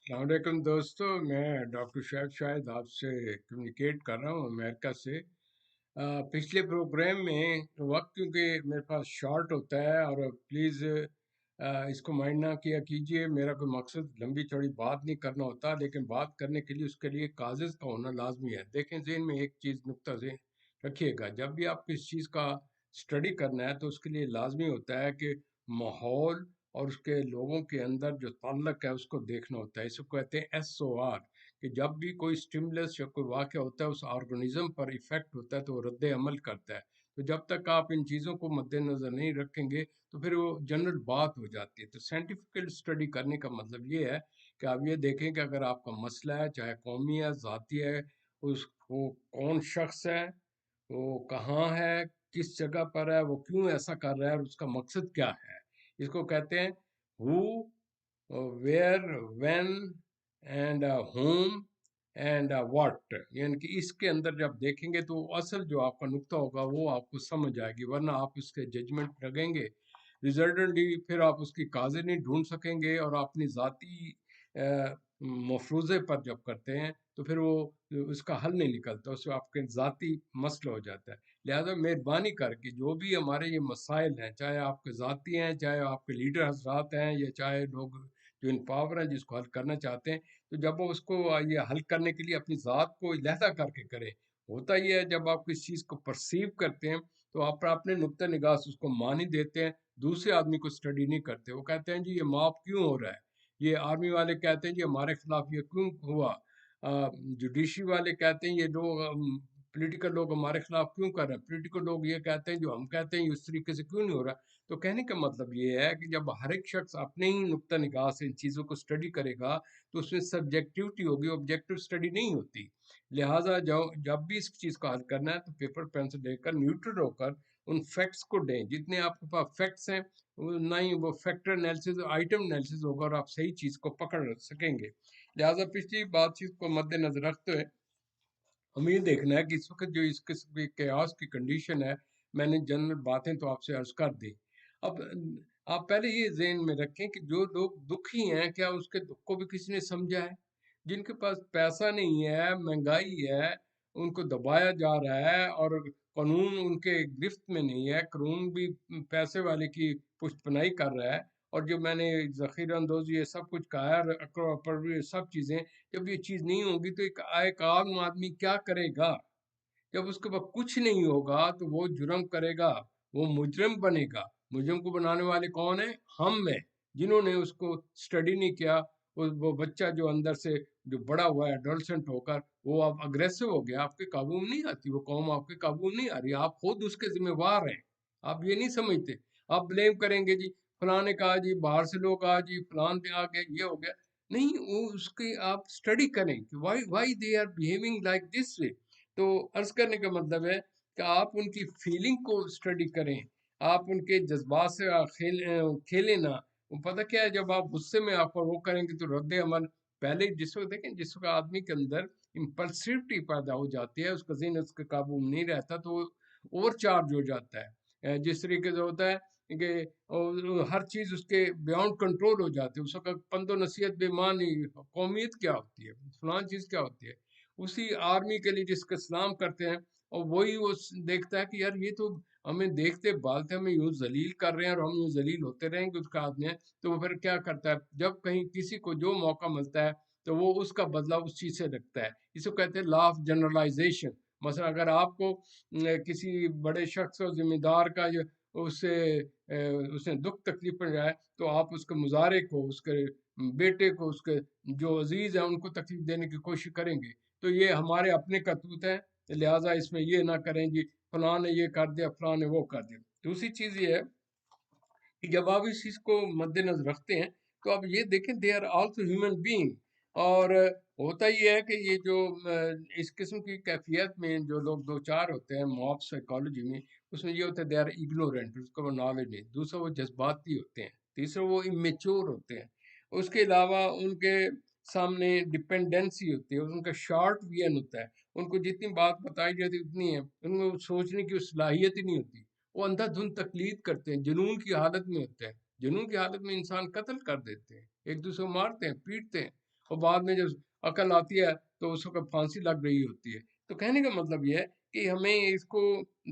السلام علیکم دوستو، میں ڈاکٹر شاہد آپ سے کمیونیکیٹ کر رہا ہوں امریکہ سے۔ پچھلے پروگرام میں وقت کیونکہ میرے پاس شارٹ ہوتا ہے، اور پلیز اس کو مائنڈ نہ کیا کیجئے، میرا کوئی مقصد لمبی چوڑی بات نہیں کرنا ہوتا، لیکن بات کرنے کے لیے اس کے لیے کازز کا ہونا لازمی ہے۔ دیکھیں، ذہن میں ایک چیز نقطہ ذہن رکھیے گا، جب بھی آپ کسی چیز کا اسٹڈی کرنا ہے تو اس کے لیے لازمی ہوتا ہے کہ ماحول اور اس کے لوگوں کے اندر جو تعلق ہے اس کو دیکھنا ہوتا ہے۔ اس کو کہتے ہیں SOR، کہ جب بھی کوئی سٹیمولس یا کوئی واقعہ ہوتا ہے اس آرگنزم پر ایفیکٹ ہوتا ہے تو وہ رد عمل کرتا ہے۔ تو جب تک آپ ان چیزوں کو مد نظر نہیں رکھیں گے تو پھر وہ جنرل بات ہو جاتی ہے۔ تو سائنٹیفکل اسٹڈی کرنے کا مطلب یہ ہے کہ آپ یہ دیکھیں کہ اگر آپ کا مسئلہ ہے، چاہے قومی ہے، ذاتی ہے، اس وہ کون شخص ہے، وہ کہاں ہے، کس جگہ پر ہے، وہ کیوں ایسا کر رہا ہے، اور اس کا مقصد کیا ہے۔ اس کو کہتے ہیں who, where, when and whom and what۔ یعنی کہ اس کے اندر جب دیکھیں گے تو اصل جو آپ کا نقطہ ہوگا وہ آپ کو سمجھ آئے گی، ورنہ آپ اس کے ججمنٹ لگیں گے، ریزلٹنٹلی پھر آپ اس کی کازیں نہیں ڈھونڈ سکیں گے، اور اپنی ذاتی مفروضے پر جب کرتے ہیں تو پھر وہ اس کا حل نہیں نکلتا، اس سے آپ کے ذاتی مسئلہ ہو جاتا ہے۔ لہذا مہربانی کر کے جو بھی ہمارے یہ مسائل ہیں، چاہے آپ کے ذاتی ہیں، چاہے آپ کے لیڈر حضرات ہیں، یا چاہے لوگ جو ان پاور ہیں جس کو حل کرنا چاہتے ہیں، تو جب وہ اس کو یہ حل کرنے کے لیے اپنی ذات کو علیحدہ کر کے کریں۔ ہوتا یہ ہے جب آپ کسی چیز کو پرسیو کرتے ہیں تو آپ اپنے نقطہ نگاہ سے اس کو معنی دیتے ہیں، دوسرے آدمی کو اسٹڈی نہیں کرتے۔ وہ کہتے ہیں جی یہ معاف کیوں ہو رہا ہے، یہ آرمی والے کہتے ہیں جی ہمارے خلاف یہ کیوں ہوا، جوڈیشری والے کہتے ہیں یہ لوگ پولیٹیکل لوگ ہمارے خلاف کیوں کر رہے ہیں، پولیٹیکل لوگ یہ کہتے ہیں جو ہم کہتے ہیں اس طریقے سے کیوں نہیں ہو رہا۔ تو کہنے کا مطلب یہ ہے کہ جب ہر ایک شخص اپنے ہی نقطہ نگاہ سے ان چیزوں کو اسٹڈی کرے گا تو اس میں سبجیکٹیوٹی ہوگی، آبجیکٹو اسٹڈی نہیں ہوتی۔ لہٰذا جب بھی اس چیز کو حل کرنا ہے تو پیپر پینسل لے کر نیوٹرل ہو کر ان فیکٹس کو دیں، جتنے آپ کے پاس فیکٹس ہیں نہ ہی وہ فیکٹر انالیسز اور آئٹم انالیسز ہوگا، اور آپ صحیح چیز کو پکڑ سکیں گے۔ لہٰذا پچھلی بات چیت کو مد نظر رکھتے ہوئے ہمیں یہ دیکھنا ہے کہ اس وقت جو اس قسم کی قیاس کی کنڈیشن ہے، میں نے جنرل باتیں تو آپ سے عرض کر دی۔ اب آپ پہلے یہ ذہن میں رکھیں کہ جو لوگ دکھی ہیں، کیا اس کے دکھ کو بھی کسی نے سمجھا ہے؟ جن کے پاس پیسہ نہیں ہے، مہنگائی ہے، ان کو دبایا جا رہا ہے، اور قانون ان کے گرفت میں نہیں ہے، قانون بھی پیسے والے کی پشت پناہی کر رہا ہے، اور جو میں نے ذخیرہ اندوزی یہ سب کچھ کہا ہے، اکڑ پروری یہ سب چیزیں، جب یہ چیز نہیں ہوگی تو ایک عام آدمی کیا کرے گا؟ جب اس کے پاس کچھ نہیں ہوگا تو وہ جرم کرے گا، وہ مجرم بنے گا۔ مجرم کو بنانے والے کون ہیں؟ ہم ہیں، جنہوں نے اس کو اسٹڈی نہیں کیا۔ وہ بچہ جو اندر سے جو بڑا ہوا ہے ایڈولسنٹ ہو کر، وہ اب اگریسو ہو گیا، آپ کے قابو میں نہیں آتی، وہ قوم آپ کے قابو میں نہیں آ رہی، آپ خود اس کے ذمہ وار ہیں۔ آپ یہ نہیں سمجھتے، آپ بلیم کریں گے جی فلاں نے کہا، جی باہر سے لوگ آ، جی فلاں پہ آ گیا، یہ ہو گیا۔ نہیں، وہ اس کی آپ اسٹڈی کریں کہ why they are behaving like this way. تو عرض کرنے کا مطلب ہے کہ آپ ان کی فیلنگ کو اسٹڈی کریں، آپ ان کے جذبات سے کھیلیں نہ۔ وہ پتہ کیا ہے، جب آپ غصے میں آپ وہ کریں گے تو رد عمل پہلے جس وقت دیکھیں، جس وقت آدمی کے اندر امپلسیوٹی پیدا ہو جاتی ہے، اس کا ذہن اس کے قابو میں نہیں رہتا تو وہ اوور چارج ہو جاتا ہے۔ جس طریقے سے ہوتا ہے کہ ہر چیز اس کے بیانڈ کنٹرول ہو جاتی ہے، اس وقت پند و نصیحت بے معنی، قومیت کیا ہوتی ہے، فلاں چیز کیا ہوتی ہے، اسی آرمی کے لیے جس کا سلام کرتے ہیں، اور وہی وہ دیکھتا ہے کہ یار یہ تو ہمیں دیکھتے بالتے ہمیں یوں ذلیل کر رہے ہیں، اور ہم یوں ذلیل ہوتے رہیں گے اس کا آدمی ہے، تو وہ پھر کیا کرتا ہے، جب کہیں کسی کو جو موقع ملتا ہے تو وہ اس کا بدلہ اس چیز سے رکھتا ہے۔ اس کو کہتے ہیں لا آف جنرلائزیشن۔ مثلا اگر آپ کو کسی بڑے شخص اور ذمہ دار کا اس نے دکھ تکلیف پڑ جائے تو آپ اس کے مظاہرے کو، اس کے بیٹے کو، اس کے جو عزیز ہیں ان کو تکلیف دینے کی کوشش کریں گے، تو یہ ہمارے اپنے کرتوت ہیں، لہٰذا اس میں یہ نہ کریں جی فلاں نے یہ کر دیا، فلاں نے وہ کر دیا۔ دوسری چیز یہ ہے کہ جب آپ اس چیز کو مد نظر رکھتے ہیں تو آپ یہ دیکھیں they are also human being. اور ہوتا یہ ہے کہ یہ جو اس قسم کی کیفیت میں جو لوگ دو چار ہوتے ہیں موب سائیکالوجی میں، اس میں یہ ہوتا ہے دے آر اگنورینٹ، اس کو وہ نالج نہیں۔ دوسرا وہ جذباتی ہوتے ہیں، تیسرا وہ امیچور ہوتے ہیں، اس کے علاوہ ان کے سامنے ڈپینڈنسی ہوتی ہے، ان کا شارٹ ویژن ہوتا ہے، ان کو جتنی بات بتائی جاتی اتنی ہے، ان میں سوچنے کی صلاحیت ہی نہیں ہوتی، وہ اندھا دھند تقلید کرتے ہیں، جنون کی حالت میں ہوتے ہیں۔ جنون کی حالت میں انسان قتل کر دیتے ہیں، ایک دوسرے کو مارتے ہیں، پیٹتے ہیں، اور بعد میں جب عقل آتی ہے تو اس وقت پھانسی لگ رہی ہوتی ہے. تو کہنے کا مطلب یہ ہے کہ ہمیں اس کو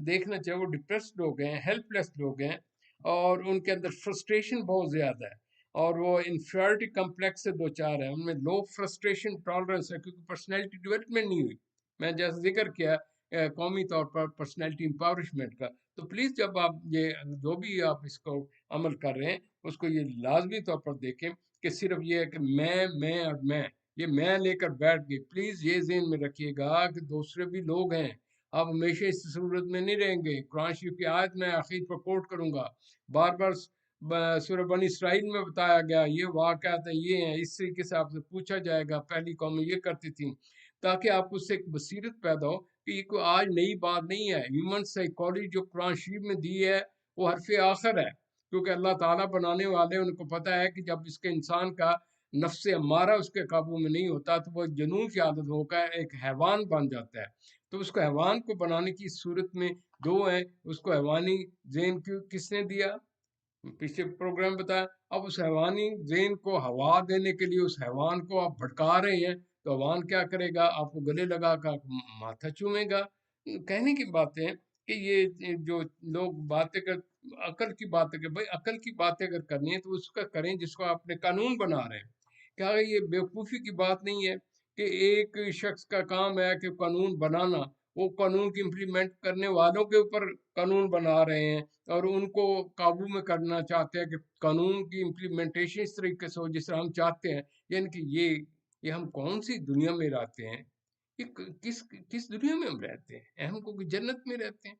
دیکھنا چاہیے. وہ ڈپریسڈ لوگ ہیں، ہیلپ لیس لوگ ہیں، اور ان کے اندر فرسٹریشن بہت زیادہ ہے، اور وہ انفیریٹی کمپلیکس سے دو چار ہیں. ان میں لو فرسٹریشن ٹالرنس ہے کیونکہ پرسنالٹی ڈیولپمنٹ نہیں ہوئی. میں جیسے ذکر کیا قومی طور پر پرسنالٹی امپاورشمنٹ کا. تو پلیز جب آپ یہ جو بھی آپ اس کو عمل کر رہے ہیں اس کو یہ لازمی طور پر دیکھیں کہ صرف یہ ہے کہ میں اور یہ میں لے کر بیٹھ گئی. پلیز یہ ذہن میں رکھیے گا کہ دوسرے بھی لوگ ہیں. آپ ہمیشہ اس صورت میں نہیں رہیں گے. قرآن شریف کی آیت میں آخر پر کوٹ کروں گا، بار بار سورہ بنی اسرائیل میں بتایا گیا یہ واقعات یہ ہیں. اس طریقے سے آپ سے پوچھا جائے گا پہلی قومیں یہ کرتی تھیں، تاکہ آپ اس سے ایک بصیرت پیدا ہو کہ یہ کوئی آج نئی بات نہیں ہے. ہیومن سائیکالوجی جو قرآن شریف میں دی ہے وہ حرف آخر ہے، کیونکہ اللہ تعالیٰ بنانے والے ان کو پتہ ہے کہ جب اس کے انسان کا نفس امارہ اس کے قابو میں نہیں ہوتا تو وہ جنون کی عادت ہو کر ایک حیوان بن جاتا ہے. تو اس کو حیوان کو بنانے کی صورت میں دو ہیں. اس کو حیوانی ذہن کس نے دیا؟ پچھلے پروگرام بتایا. اب اس حیوانی ذہن کو ہوا دینے کے لیے اس حیوان کو آپ بھٹکا رہے ہیں، تو حیوان کیا کرے گا؟ آپ کو گلے لگا کر ماتھا چومے گا. کہنے کی باتیں کہ یہ جو لوگ باتیں کر عقل کی باتیں کر، بھائی عقل کی باتیں اگر کرنی ہے تو اس کا کریں جس کو آپ نے قانون بنا رہے ہیں. کیا یہ بیوقوفی کی بات نہیں ہے کہ ایک شخص کا کام ہے کہ قانون بنانا، وہ قانون کی امپلیمنٹ کرنے والوں کے اوپر قانون بنا رہے ہیں اور ان کو قابو میں کرنا چاہتے ہیں کہ قانون کی امپلیمنٹیشن اس طریقے سے ہو جس طرح ہم چاہتے ہیں. یعنی کہ یہ ہم کون سی دنیا میں رہتے ہیں؟ یہ کس دنیا میں ہم رہتے ہیں؟ ہم کو جنت میں رہتے ہیں.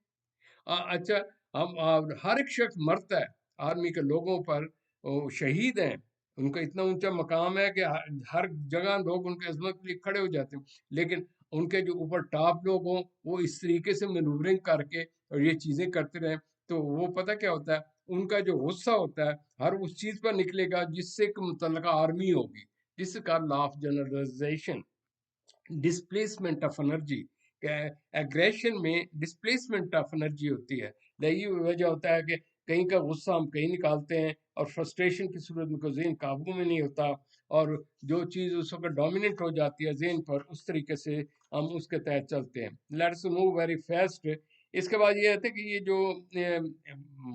اچھا، ہم ہر ایک شخص مرتا ہے. آرمی کے لوگوں پر وہ شہید ہیں، ان کا اتنا اونچا مقام ہے کہ ہر جگہ لوگ ان کے عظمت کے لیے کھڑے ہو جاتے ہیں. لیکن ان کے جو اوپر ٹاپ لوگ ہوں وہ اس طریقے سے مینورنگ کر کے اور یہ چیزیں کرتے رہیں تو وہ پتہ کیا ہوتا ہے؟ ان کا جو غصہ ہوتا ہے ہر اس چیز پر نکلے گا جس سے کہ متعلقہ آرمی ہوگی، جس کا law of generalization, displacement of energy. Aggression میں ڈسپلیسمنٹ آف انرجی ہوتی ہے. یہی وجہ ہوتا ہے کہ کہیں کا غصہ ہم کہیں نکالتے ہیں اور فرسٹریشن کی صورت میں کوئی ذہن قابو میں نہیں ہوتا، اور جو چیز اس وقت ڈومیننٹ ہو جاتی ہے ذہن پر اس طریقے سے ہم اس کے تحت چلتے ہیں. Let's move very fast. اس کے بعد یہ ہے کہ یہ جو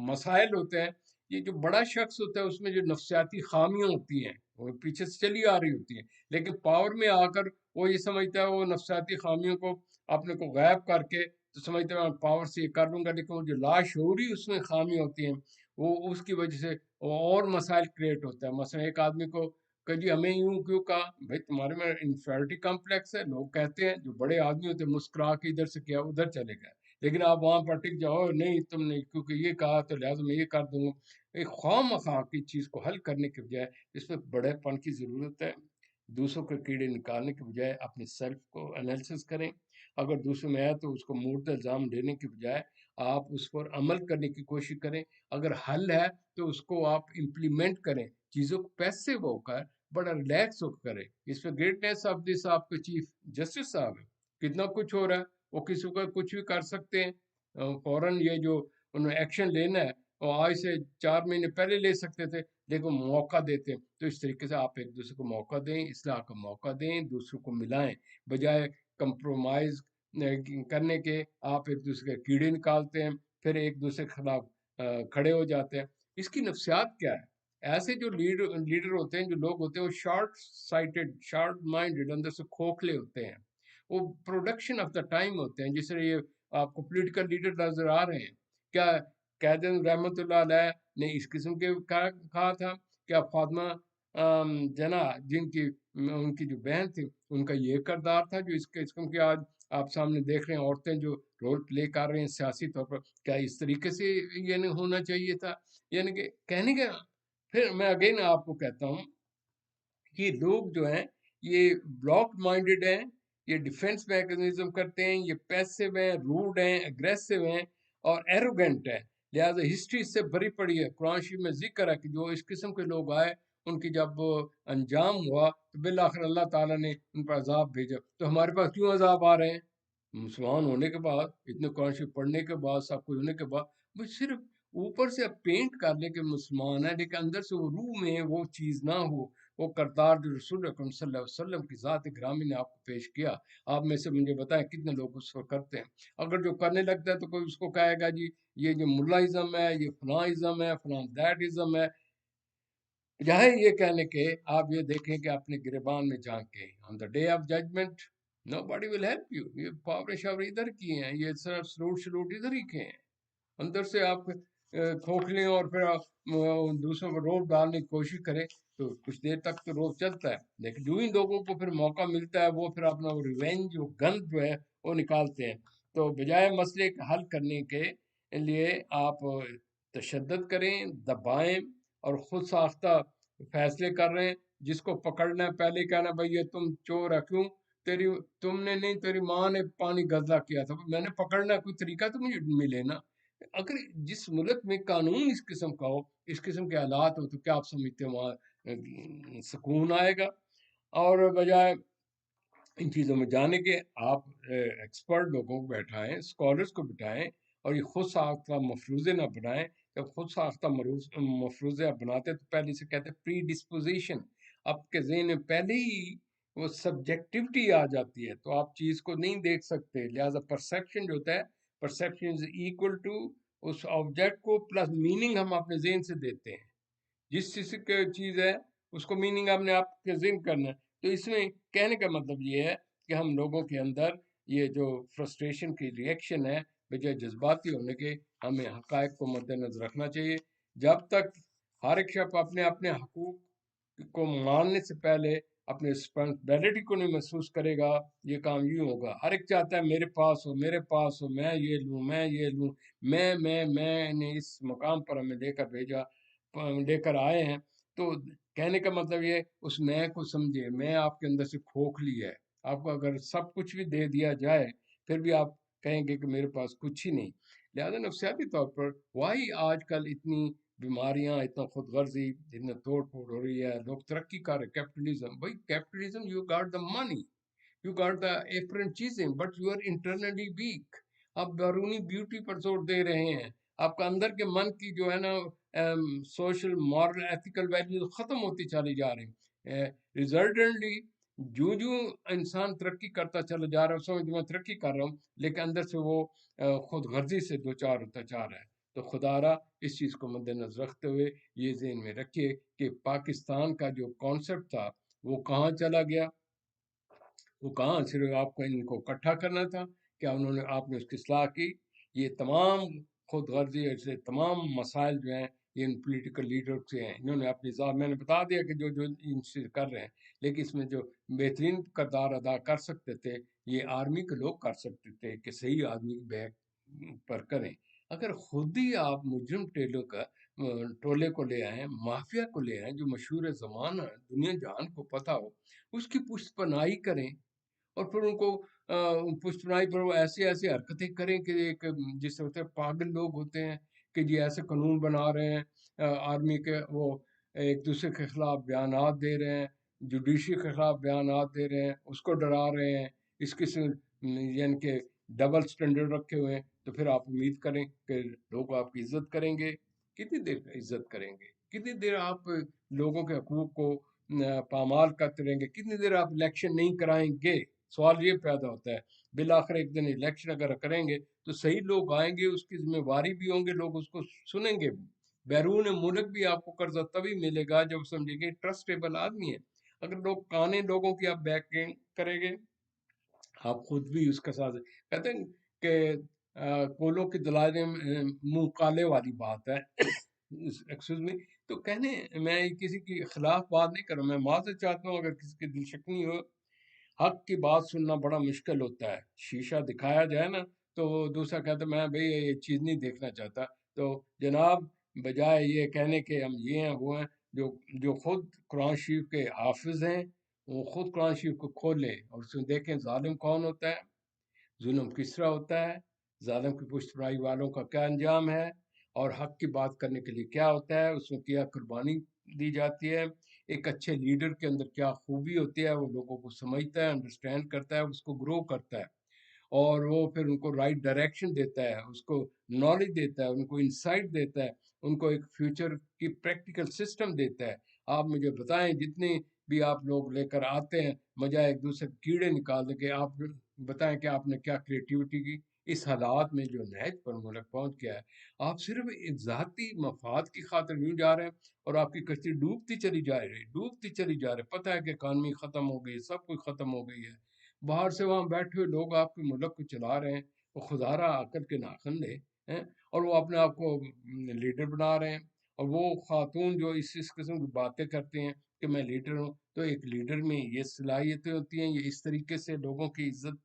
مسائل ہوتے ہیں، یہ جو بڑا شخص ہوتا ہے اس میں جو نفسیاتی خامیاں ہوتی ہیں وہ پیچھے سے چلی آ رہی ہوتی ہیں، لیکن پاور میں آ کر وہ یہ سمجھتا ہے وہ نفسیاتی خامیوں کو اپنے کو غائب کر کے تو سمجھتا ہے میں پاور سے یہ کر لوں گا. لیکن وہ جو لاشعوری اس میں خامی ہوتی ہیں وہ اس کی وجہ سے اور مسائل کریٹ ہوتا ہے. مثلا ایک آدمی کو کہ جی ہمیں یوں کیوں کہا؟ بھائی تمہارے میں انفیریٹی کمپلیکس ہے. لوگ کہتے ہیں جو بڑے آدمی ہوتے ہیں مسکرا کے ادھر سے کیا ادھر چلے گئے، لیکن آپ وہاں پر ٹک جاؤ، نہیں تم نے کیونکہ یہ کہا تو لہٰذا میں یہ کر دوں گا. ایک خواہ مخواہ کی چیز کو حل کرنے کے بجائے اس میں بڑے پن کی ضرورت ہے. دوسروں کے کیڑے نکالنے کے بجائے اپنے سیلف کو انالیسس کریں. اگر دوسروں میں ہے تو اس کو مورد الزام دینے کے بجائے آپ اس پر عمل کرنے کی کوشش کریں. اگر حل ہے تو اس کو آپ امپلیمنٹ کریں، چیزوں کو پیسے ہو کر بڑا ریلیکس ہو کر کریں. اس میں گریٹنیس آف دس آپ کے چیف جسٹس صاحب ہے، کتنا کچھ ہو رہا ہے، وہ کسی کو کچھ بھی کر سکتے ہیں. فوراً یہ جو انہوں نے ایکشن لینا ہے وہ آج سے 4 مہینے پہلے لے سکتے تھے، لیکن موقع دیتے ہیں. تو اس طریقے سے آپ ایک دوسرے کو موقع دیں، اصلاح کا موقع دیں، دوسروں کو ملائیں، بجائے کمپرومائز کرنے کے آپ ایک دوسرے کے کیڑے نکالتے ہیں، پھر ایک دوسرے کے خلاف کھڑے ہو جاتے ہیں. اس کی نفسیات کیا ہے؟ ایسے جو لیڈر ہوتے ہیں، جو لوگ ہوتے ہیں وہ شارٹ سائٹڈ، شارٹ مائنڈڈ، اندر سے کھوکھلے ہوتے ہیں. وہ پروڈکشن آف دا ٹائم ہوتے ہیں. جس طرح یہ آپ کو پولیٹیکل لیڈر نظر آ رہے ہیں. کیا قائد رحمۃ اللہ علیہ نے اس قسم کے کہا تھا؟ کیا فاطمہ جنا جن کی ان کی جو بہن تھی ان کا یہ کردار تھا جو اس قسم کے آج آپ سامنے دیکھ رہے ہیں عورتیں جو رول پلے کر رہے ہیں سیاسی طور پر؟ کیا اس طریقے سے یہ نہیں ہونا چاہیے تھا؟ یعنی کہ کہنے کا پھر میں اگین آپ کو کہتا ہوں یہ لوگ جو ہیں یہ بلاک مائنڈڈ ہیں، یہ ڈیفنس میکنزم کرتے ہیں، یہ پیسو ہیں، روڈ ہیں، اگریسو ہیں اور ایروگنٹ ہیں. لہٰذا ہسٹری اس سے بری پڑی ہے. قرآن شریف میں ذکر ہے کہ جو اس قسم کے لوگ آئے ان کی جب انجام ہوا تو بالآخر اللہ تعالیٰ نے ان پر عذاب بھیجا. تو ہمارے پاس کیوں عذاب آ رہے ہیں؟ مسلمان ہونے کے بعد، اتنے قرآن شریف پڑھنے کے بعد، سب کچھ ہونے کے بعد، وہ صرف اوپر سے اب پینٹ کر لے کہ مسلمان ہے لیکن اندر سے وہ روح میں وہ چیز نہ ہو، وہ کردار جو رسول اکرم صلی اللہ علیہ وسلم کی ذات گرامی نے آپ کو پیش کیا. آپ میں سے مجھے بتائیں کتنے لوگ اس وقت کرتے ہیں. اگر جو کرنے لگتا ہے تو کوئی اس کو کہے گا جی یہ جو ملا ازم ہے، یہ فلاں ازم ہے، فلاں دیٹ ازم ہے. بجائے یہ کہنے کے آپ یہ دیکھیں کہ اپنے گریبان میں جھانکیں. On the day of judgment nobody will help you. یہ پاور شاور ادھر کی ہیں، یہ صرف سلوٹ ادھر ہی کے ہیں. اندر سے آپ کھوکھلیں اور پھر آپ دوسروں کو روپ ڈالنے کی کوشش کریں تو کچھ دیر تک تو روپ چلتا ہے، لیکن جو ہی لوگوں کو پھر موقع ملتا ہے وہ پھر اپنا وہ ریونج جو گند جو ہے وہ نکالتے ہیں. تو بجائے مسئلے کا حل کرنے کے لیے آپ تشدد کریں، دبائیں اور خود ساختہ فیصلے کر رہے ہیں. جس کو پکڑنا ہے پہلے کہنا بھائی یہ تم چور ہے، کیوں؟ تم نے نہیں، تیری ماں نے پانی گزلا کیا تھا، میں نے پکڑنا کوئی طریقہ تو مجھے ملے نا. اگر جس ملک میں قانون اس قسم کا ہو، اس قسم کے حالات ہو، تو کیا آپ سمجھتے ہیں وہاں سکون آئے گا؟ اور بجائے ان چیزوں میں جانے کے آپ ایکسپرٹ لوگوں کو بیٹھائیں، اسکالرس کو بٹھائیں، اور یہ خود ساختہ مفروضے نہ بنائیں. جب خود ساختہ مفروضے آپ بناتے تو پہلے سے کہتے ہیں پری ڈسپوزیشن. آپ کے ذہن میں پہلے ہی وہ سبجیکٹیوٹی آ جاتی ہے تو آپ چیز کو نہیں دیکھ سکتے. لہٰذا پرسیپشن جو ہوتا ہے، پرسیپشن از ایکول ٹو اس آبجیکٹ کو پلس میننگ ہم اپنے ذہن سے دیتے ہیں. جس چیز کی چیز ہے اس کو میننگ آپ نے آپ کے ذہن کرنا ہے. تو اس میں کہنے کا مطلب یہ ہے کہ ہم لوگوں کے اندر یہ جو فرسٹریشن کی ریئیکشن ہے بجائے جذباتی ہونے کے، ہمیں حقائق کو مد نظر رکھنا چاہیے. جب تک ہر ایک شخص اپنے اپنے حقوق کو ماننے سے پہلے اپنے رسپانسبلٹی کو نہیں محسوس کرے گا، یہ کام یوں ہوگا. ہر ایک چاہتا ہے میرے پاس ہو، میرے پاس ہو، میں یہ لوں، میں یہ لوں، میں نے اس مقام پر ہمیں لے کر بھیجا، لے کر آئے ہیں. تو کہنے کا مطلب یہ اس میں کو سمجھے. میں آپ کے اندر سے کھوکھلی ہے. آپ کو اگر سب کچھ بھی دے دیا جائے پھر بھی آپ کہیں گے کہ میرے پاس کچھ ہی نہیں. لہذا نفسیاتی طور پر وائی آج کل اتنی بیماریاں، اتنا خود غرضی، اتنا توڑ پھوڑ ہو رہی ہے. لوگ ترقی کر رہے، کیپٹلزم. بھائی capitalism, you got the money, you got the different چیزیں، but you are internally weak. آپ بیرونی بیوٹی پر زور دے رہے ہیں. آپ کا اندر کے من کی جو ہے نا سوشل مورل ایتھیکل ویلیوز ختم ہوتی چلی جا رہی ہیں. ریزلٹنٹلی جو انسان ترقی کرتا چلا جا رہا ہے سمجھ میں ترقی کر رہا ہوں، لیکن اندر سے وہ خود غرضی سے دو چار ہوتا چاہ رہا ہے. تو خدا را اس چیز کو مد نظر رکھتے ہوئے یہ ذہن میں رکھیے کہ پاکستان کا جو کانسیپٹ تھا وہ کہاں چلا گیا. وہ کہاں صرف آپ کو ان کو اکٹھا کرنا تھا، کیا آپ نے اس کی اصلاح کی؟ یہ تمام خود غرضی ایسے تمام مسائل جو ہیں یہ ان پولیٹیکل لیڈر سے ہیں. انہوں نے اپنی ذات، میں نے بتا دیا کہ جو ان سے کر رہے ہیں، لیکن اس میں جو بہترین کردار ادا کر سکتے تھے یہ آرمی کے لوگ کر سکتے تھے کہ صحیح آدمی بیک پر کریں. اگر خود ہی آپ مجرم ٹولے کو لے آئیں، مافیا کو لے آئیں جو مشہور زمانہ دنیا جہان کو پتہ ہو، اس کی پشت پناہی کریں اور پھر ان کو پشت پناہی پر وہ ایسی حرکتیں کریں کہ ایک جس سے ہوتے ہیں پاگل لوگ ہوتے ہیں کہ جی ایسے قانون بنا رہے ہیں. آرمی کے وہ ایک دوسرے کے خلاف بیانات دے رہے ہیں، جوڈیشری کے خلاف بیانات دے رہے ہیں، اس کو ڈرا رہے ہیں. اس قسم یعنی کہ ڈبل سٹینڈرڈ رکھے ہوئے ہیں. تو پھر آپ امید کریں کہ لوگ آپ کی عزت کریں گے. کتنی دیر عزت کریں گے؟ کتنی دیر آپ لوگوں کے حقوق کو پامال کرتے رہیں گے؟ کتنی دیر آپ الیکشن نہیں کرائیں گے؟ سوال یہ پیدا ہوتا ہے. بالآخر ایک دن الیکشن اگر کریں گے تو صحیح لوگ آئیں گے، اس کی ذمہ واری بھی ہوں گے، لوگ اس کو سنیں گے بھی. بیرون ملک بھی آپ کو قرضہ تبھی ملے گا جب سمجھے گے ٹرسٹیبل آدمی ہے. اگر لوگ کانے لوگوں کی آپ بیکنگ کریں گے، آپ خود بھی اس کے ساتھ کہتے ہیں کہ کولوں کی دلائلیں منہ کالے والی بات ہے. Excuse me. تو کہنے میں کسی کے خلاف بات نہیں کر رہا، میں معذرت چاہتا ہوں اگر کسی کی دل شکنی ہو. حق کی بات سننا بڑا مشکل ہوتا ہے. شیشہ دکھایا جائے نا تو دوسرا کہتا ہے میں بھئی یہ چیز نہیں دیکھنا چاہتا. تو جناب بجائے یہ کہنے کہ ہم یہ ہیں وہ ہیں، جو خود قرآن شریف کے حافظ ہیں وہ خود قرآن شریف کو کھولیں اور اس میں دیکھیں ظالم کون ہوتا ہے، ظلم کس طرح ہوتا ہے، ظالم کی پشت پناہی والوں کا کیا انجام ہے، اور حق کی بات کرنے کے لیے کیا ہوتا ہے، اس میں کیا قربانی دی جاتی ہے. ایک اچھے لیڈر کے اندر کیا خوبی ہوتی ہے، وہ لوگوں کو سمجھتا ہے، انڈرسٹینڈ کرتا ہے، اس کو گرو کرتا ہے، اور وہ پھر ان کو رائٹ ڈائریکشن دیتا ہے، اس کو نالج دیتا ہے، ان کو انسائٹ دیتا ہے، ان کو ایک فیوچر کی پریکٹیکل سسٹم دیتا ہے. آپ مجھے بتائیں جتنے بھی آپ لوگ لے کر آتے ہیں مجھے ایک دوسرے کیڑے نکال دیں کہ آپ بتائیں کہ آپ نے کیا کریٹیوٹی کی اس حالات میں جو نہج پر ملک پہنچ گیا ہے. آپ صرف ذاتی مفاد کی خاطر یوں جا رہے ہیں اور آپ کی کشتی ڈوبتی چلی جا رہی. پتہ ہے کہ اکانومی ختم ہو گئی, سب کچھ ختم ہو گئی ہے. باہر سے وہاں بیٹھے ہوئے لوگ آپ کے ملک کو چلا رہے ہیں, وہ خدا را عقل کے ناخن لے ہیں, اور وہ اپنے آپ کو لیڈر بنا رہے ہیں. اور وہ خاتون جو اس قسم کی باتیں کرتے ہیں کہ میں لیڈر ہوں, تو ایک لیڈر میں یہ صلاحیتیں ہوتی ہیں, یہ اس طریقے سے لوگوں کی عزت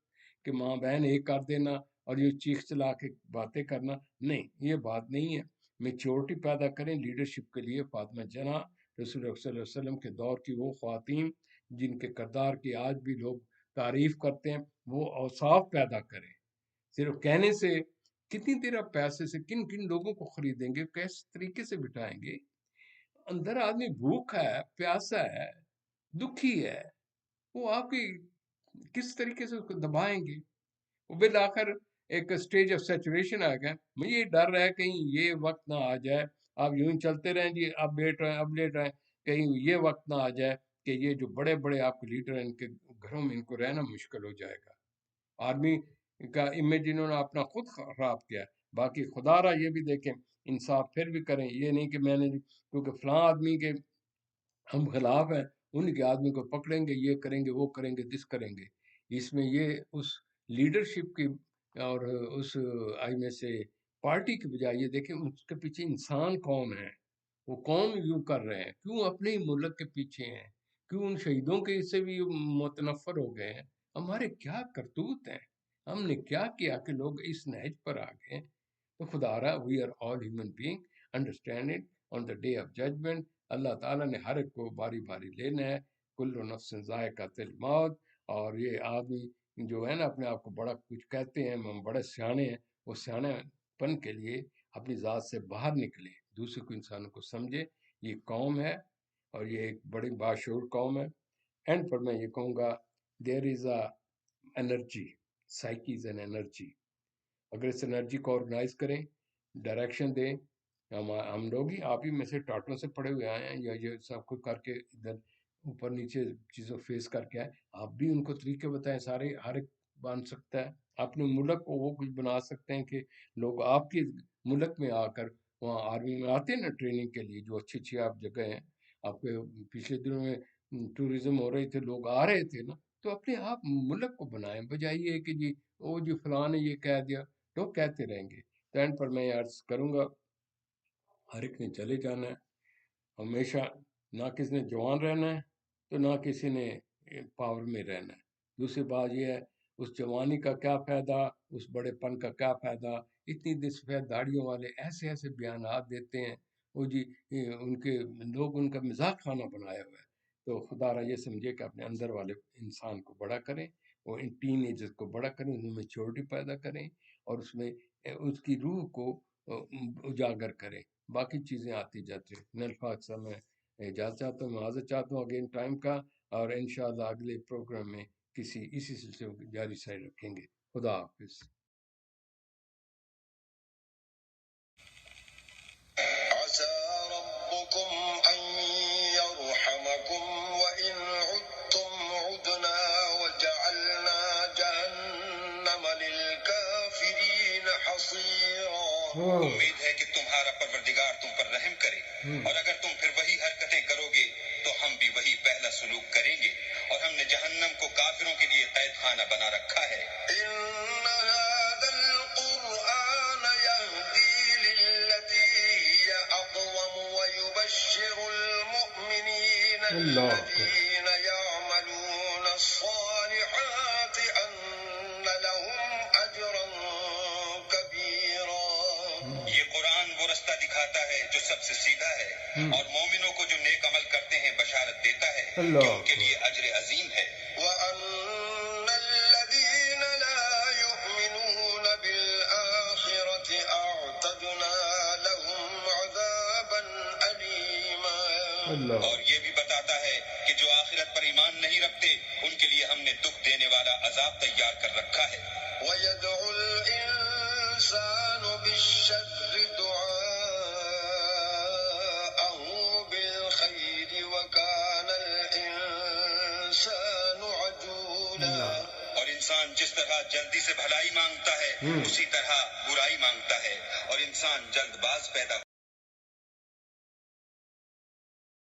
کہ ماں بہن ایک کر دینا اور یہ چیخ چلا کے باتیں کرنا, نہیں, یہ بات نہیں ہے. میچورٹی پیدا کریں لیڈرشپ کے لیے. فاطمہ جناح رسول اللہ صلی اللہ علیہ وسلم کے دور کی وہ خواتین جن کے کردار کی آج بھی لوگ تعریف کرتے ہیں, وہ اوصاف پیدا کریں. صرف کہنے سے کتنی دیر آپ پیسے سے کن کن لوگوں کو خریدیں گے, کس طریقے سے بٹھائیں گے. اندر آدمی بھوکا ہے, پیاسا ہے, دکھی ہے, وہ آپ کی کس طریقے سے اس کو دبائیں گے. وہ بالآخر ایک سٹیج آف سیچوریشن آ گیا. مجھے یہ ڈر رہا ہے کہیں یہ وقت نہ آ جائے, آپ یوں ہی چلتے رہیں جی, اب لیٹ رہے ہیں, کہیں یہ وقت نہ آ جائے کہ یہ جو بڑے بڑے آپ کے لیڈر ہیں ان کے گھروں میں ان کو رہنا مشکل ہو جائے گا. آرمی کا امیج انہوں نے اپنا خود خراب کیا. باقی خدا را یہ بھی دیکھیں, انصاف پھر بھی کریں. یہ نہیں کہ میں نے کیونکہ فلاں آدمی کے ہم خلاف ہیں, ان کے آدمی کو پکڑیں گے, یہ کریں گے, وہ کریں گے, دس کریں گے. اس میں یہ اس لیڈرشپ کی اور اس آئی میں سے پارٹی کی بجائے یہ دیکھیں اس کے پیچھے انسان کون ہے, وہ کون یوں کر رہے ہیں, کیوں اپنے ہی ملک کے پیچھے ہیں, کیوں ان شہیدوں کے سے بھی متنفر ہو گئے ہیں. ہمارے کیا کرتوت ہیں, ہم نے کیا کیا کہ لوگ اس نہج پر آ گئے. تو خدا را we are all human being, understand it on the day of judgment. اللہ تعالیٰ نے ہر ایک کو باری باری لینا ہے. کل نفس ذائقۃ الموت. اور یہ آدمی جو ہے نا اپنے آپ کو بڑا کچھ کہتے ہیں, ہم بڑے سیانے ہیں, وہ سیانے پن کے لیے اپنی ذات سے باہر نکلے, دوسرے کو انسانوں کو سمجھے. یہ قوم ہے اور یہ ایک بڑی باشعور قوم ہے. اینڈ پر میں یہ کہوں گا, there is a energy, psyche is an energy. اگر اس انرجی کو آرگنائز کریں, ڈائریکشن دیں. ہم لوگ ہی آپ ہی میں سے ٹاٹوں سے پڑے ہوئے آئے ہیں, یا یہ سب کچھ کر کے ادھر اوپر نیچے چیزوں فیس کر کے آئے. آپ بھی ان کو طریقے بتائیں, سارے ہر ایک بن سکتا ہے. اپنے ملک کو وہ کچھ بنا سکتے ہیں کہ لوگ آپ کے ملک میں آ کر وہاں آرمی میں آتے ہیں نا ٹریننگ کے لیے, جو اچھی اچھی آپ جگہ ہیں. آپ کے پچھلے دنوں میں ٹورزم ہو رہے تھے, لوگ آ رہے تھے نا, تو اپنے آپ ملک کو بنائیں, بجائے یہ کہ جی وہ جی فلاں نے یہ کہہ دیا, لوگ کہتے رہیں گے. تو اینڈ پر میں عرض کروں گا, ہر ایک نے چلے جانا ہے. ہمیشہ نہ کسی نے جوان رہنا ہے تو نہ کسی نے پاور میں رہنا ہے. دوسری بات یہ ہے, اس جوانی کا کیا فائدہ, اس بڑے پن کا کیا فائدہ. اتنی سفید داڑیوں والے ایسے ایسے بیانات دیتے ہیں, وہ جی ان کے لوگ ان کا مزاق خانہ بنایا ہوا ہے. تو خدا را یہ سمجھے کہ اپنے اندر والے انسان کو بڑا کریں, وہ ان ٹین ایجز کو بڑا کریں, ان میں میچورٹی پیدا کریں, اور اس میں اس کی روح کو اجاگر کریں. باقی چیزیں آتی جاتی ہیں. نلفاظ سے میں اجازت چاہتا ہوں, معذرت چاہتا ہوں اگین ٹائم کا, اور انشاءاللہ اگلے پروگرام میں اسی سلسلے کو جاری ساری رکھیں گے. خدا حافظ. عسى ربكم أن يرحمكم وإن عدتم عدنا وجعلنا جهنم للكافرين حصيرا. امید ہے کہ تمہارا پروردگار تم پر رحم کرے, اور اگر تم پھر وہی حرکتیں کرو گے تو ہم بھی وہی پہلا سلوک کریں گے, اور ہم نے جہنم کو کافروں کے لیے قید خانہ بنا رکھا ہے. ان هذا القرآن يهدي للتي هي اقوم ويبشر المؤمنين الذين يعملون الصالحات ان لهم اجرا كبيرا. یہ قرآن وہ رستہ دکھاتا ہے جو سب سے سیدھا ہے, اور مومنوں کو جو نیک عمل کرتے ہیں بشارت دیتا ہے کہ ان کے لیے اجر عظیم ہے. وَأَنَّ الَّذِينَ لَا يُؤْمِنُونَ بِالْآخِرَةِ أَعْتَدْنَا لَهُمْ عَذَابًا أَلِيمًا. اور یہ بھی بتاتا ہے کہ جو آخرت پر ایمان نہیں رکھتے ان کے لیے ہم نے دکھ دینے والا عذاب تیار کر رکھا ہے. وَيَدْعُ الْإِنسَانُ بِالشَّرِّ دُعَاءَهُ بِالْخَيْرِ انسان جس طرح جلدی سے بھلائی مانگتا ہے اسی طرح برائی مانگتا ہے، اور انسان جلد باز پیدا